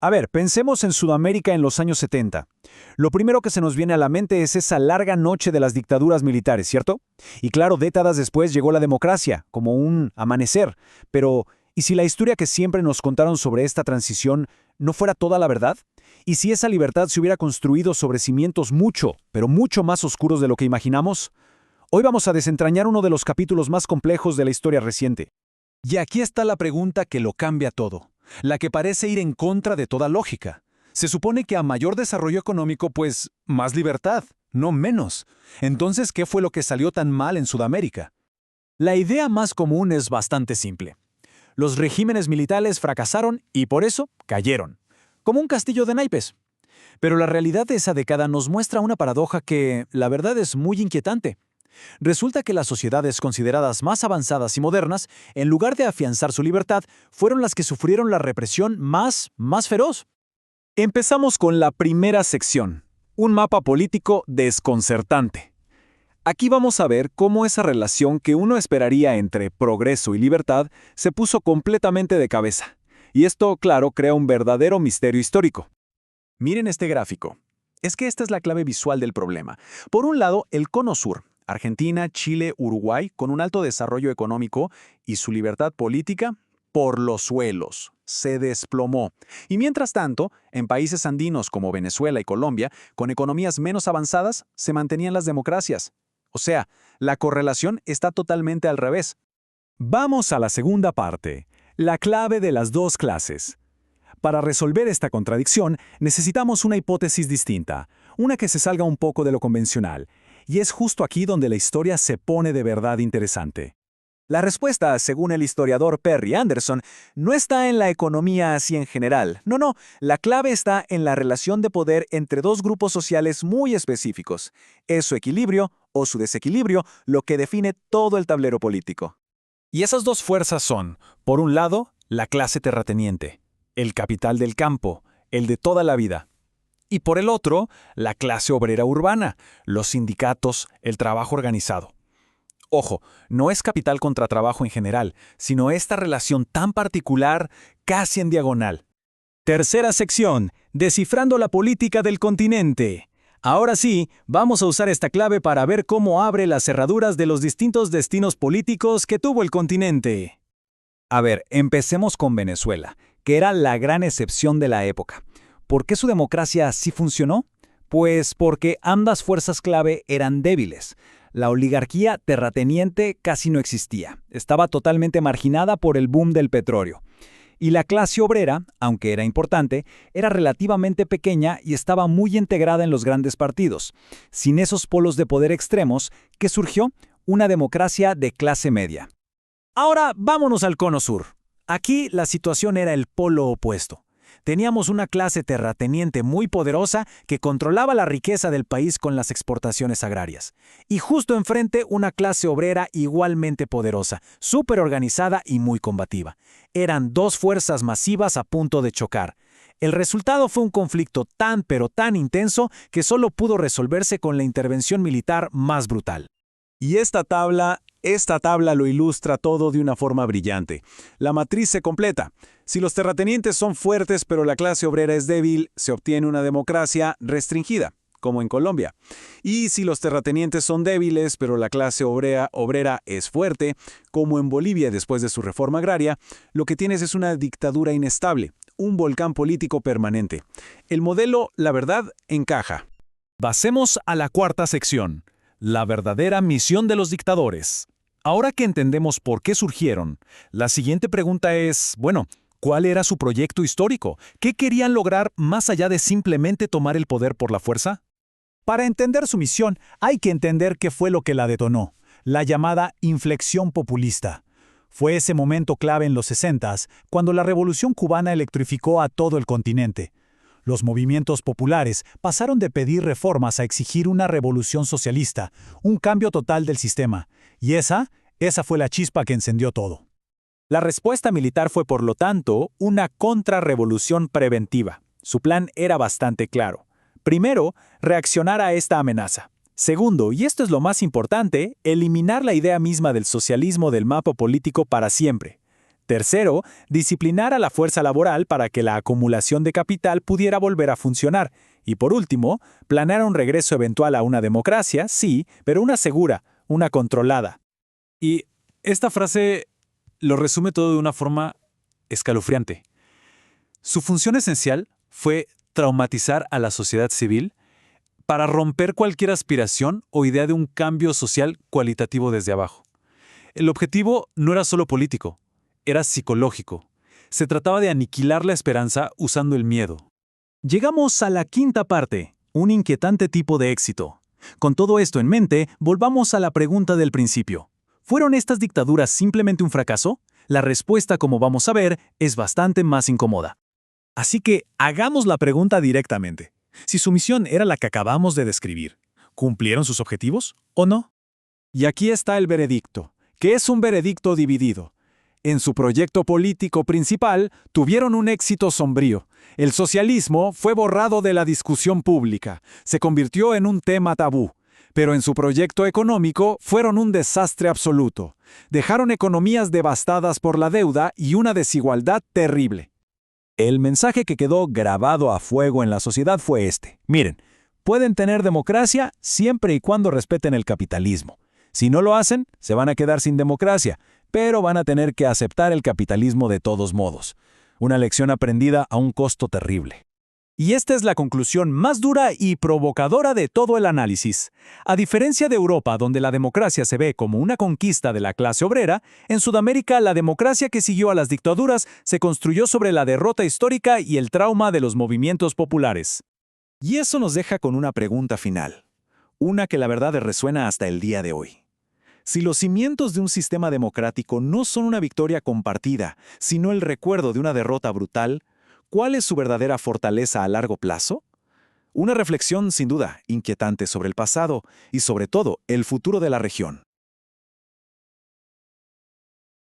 A ver, pensemos en Sudamérica en los años 70. Lo primero que se nos viene a la mente es esa larga noche de las dictaduras militares, ¿cierto? Y claro, décadas después llegó la democracia, como un amanecer. Pero, ¿y si la historia que siempre nos contaron sobre esta transición no fuera toda la verdad? ¿Y si esa libertad se hubiera construido sobre cimientos mucho, pero mucho más oscuros de lo que imaginamos? Hoy vamos a desentrañar uno de los capítulos más complejos de la historia reciente. Y aquí está la pregunta que lo cambia todo, la que parece ir en contra de toda lógica. Se supone que a mayor desarrollo económico, pues, más libertad, no menos. Entonces, ¿qué fue lo que salió tan mal en Sudamérica? La idea más común es bastante simple. Los regímenes militares fracasaron y por eso cayeron, como un castillo de naipes. Pero la realidad de esa década nos muestra una paradoja que, la verdad, es muy inquietante. Resulta que las sociedades consideradas más avanzadas y modernas, en lugar de afianzar su libertad, fueron las que sufrieron la represión más feroz. Empezamos con la primera sección, un mapa político desconcertante. Aquí vamos a ver cómo esa relación que uno esperaría entre progreso y libertad se puso completamente de cabeza. Y esto, claro, crea un verdadero misterio histórico. Miren este gráfico. Es que esta es la clave visual del problema. Por un lado, el cono sur, Argentina, Chile, Uruguay, con un alto desarrollo económico y su libertad política, por los suelos. Se desplomó. Y mientras tanto, en países andinos como Venezuela y Colombia, con economías menos avanzadas, se mantenían las democracias. O sea, la correlación está totalmente al revés. Vamos a la segunda parte, la clave de las dos clases. Para resolver esta contradicción, necesitamos una hipótesis distinta, una que se salga un poco de lo convencional, y es justo aquí donde la historia se pone de verdad interesante. La respuesta, según el historiador Perry Anderson, no está en la economía así en general. No, la clave está en la relación de poder entre dos grupos sociales muy específicos. Es su equilibrio o su desequilibrio lo que define todo el tablero político. Y esas dos fuerzas son, por un lado, la clase terrateniente, el capital del campo, el de toda la vida. Y por el otro, la clase obrera urbana, los sindicatos, el trabajo organizado. Ojo, no es capital contra trabajo en general, sino esta relación tan particular, casi en diagonal. Tercera sección, descifrando la política del continente. Ahora sí, vamos a usar esta clave para ver cómo abre las cerraduras de los distintos destinos políticos que tuvo el continente. A ver, empecemos con Venezuela, que era la gran excepción de la época. ¿Por qué su democracia sí funcionó? Pues porque ambas fuerzas clave eran débiles. La oligarquía terrateniente casi no existía. Estaba totalmente marginada por el boom del petróleo. Y la clase obrera, aunque era importante, era relativamente pequeña y estaba muy integrada en los grandes partidos. Sin esos polos de poder extremos, ¿qué surgió? Una democracia de clase media. Ahora vámonos al cono sur. Aquí la situación era el polo opuesto. Teníamos una clase terrateniente muy poderosa que controlaba la riqueza del país con las exportaciones agrarias. Y justo enfrente una clase obrera igualmente poderosa, súper organizada y muy combativa. Eran dos fuerzas masivas a punto de chocar. El resultado fue un conflicto tan pero tan intenso que solo pudo resolverse con la intervención militar más brutal. Y esta tabla lo ilustra todo de una forma brillante. La matriz se completa. Si los terratenientes son fuertes pero la clase obrera es débil, se obtiene una democracia restringida, como en Colombia. Y si los terratenientes son débiles pero la clase obrera es fuerte, como en Bolivia después de su reforma agraria, lo que tienes es una dictadura inestable, un volcán político permanente. El modelo, la verdad, encaja. Pasemos a la cuarta sección. La verdadera misión de los dictadores. Ahora que entendemos por qué surgieron, la siguiente pregunta es, ¿cuál era su proyecto histórico? ¿Qué querían lograr más allá de simplemente tomar el poder por la fuerza? Para entender su misión, hay que entender qué fue lo que la detonó, la llamada inflexión populista. Fue ese momento clave en los 60s, cuando la Revolución cubana electrificó a todo el continente. Los movimientos populares pasaron de pedir reformas a exigir una revolución socialista, un cambio total del sistema. Y esa fue la chispa que encendió todo. La respuesta militar fue, por lo tanto, una contrarrevolución preventiva. Su plan era bastante claro. Primero, reaccionar a esta amenaza. Segundo, y esto es lo más importante, eliminar la idea misma del socialismo del mapa político para siempre. Tercero, disciplinar a la fuerza laboral para que la acumulación de capital pudiera volver a funcionar. Y por último, planear un regreso eventual a una democracia, sí, pero una segura, una controlada. Y esta frase lo resume todo de una forma escalofriante. Su función esencial fue traumatizar a la sociedad civil para romper cualquier aspiración o idea de un cambio social cualitativo desde abajo. El objetivo no era solo político, era psicológico. Se trataba de aniquilar la esperanza usando el miedo. Llegamos a la quinta parte, un inquietante tipo de éxito. Con todo esto en mente, volvamos a la pregunta del principio. ¿Fueron estas dictaduras simplemente un fracaso? La respuesta, como vamos a ver, es bastante más incómoda. Así que hagamos la pregunta directamente. Si su misión era la que acabamos de describir, ¿cumplieron sus objetivos o no? Y aquí está el veredicto, que es un veredicto dividido. En su proyecto político principal tuvieron un éxito sombrío. El socialismo fue borrado de la discusión pública, se convirtió en un tema tabú. Pero en su proyecto económico fueron un desastre absoluto. Dejaron economías devastadas por la deuda y una desigualdad terrible. El mensaje que quedó grabado a fuego en la sociedad fue este. Miren, pueden tener democracia siempre y cuando respeten el capitalismo. Si no lo hacen, se van a quedar sin democracia, pero van a tener que aceptar el capitalismo de todos modos. Una lección aprendida a un costo terrible. Y esta es la conclusión más dura y provocadora de todo el análisis. A diferencia de Europa, donde la democracia se ve como una conquista de la clase obrera, en Sudamérica la democracia que siguió a las dictaduras se construyó sobre la derrota histórica y el trauma de los movimientos populares. Y eso nos deja con una pregunta final. Una que la verdad resuena hasta el día de hoy. Si los cimientos de un sistema democrático no son una victoria compartida, sino el recuerdo de una derrota brutal, ¿cuál es su verdadera fortaleza a largo plazo? Una reflexión sin duda inquietante sobre el pasado y sobre todo el futuro de la región.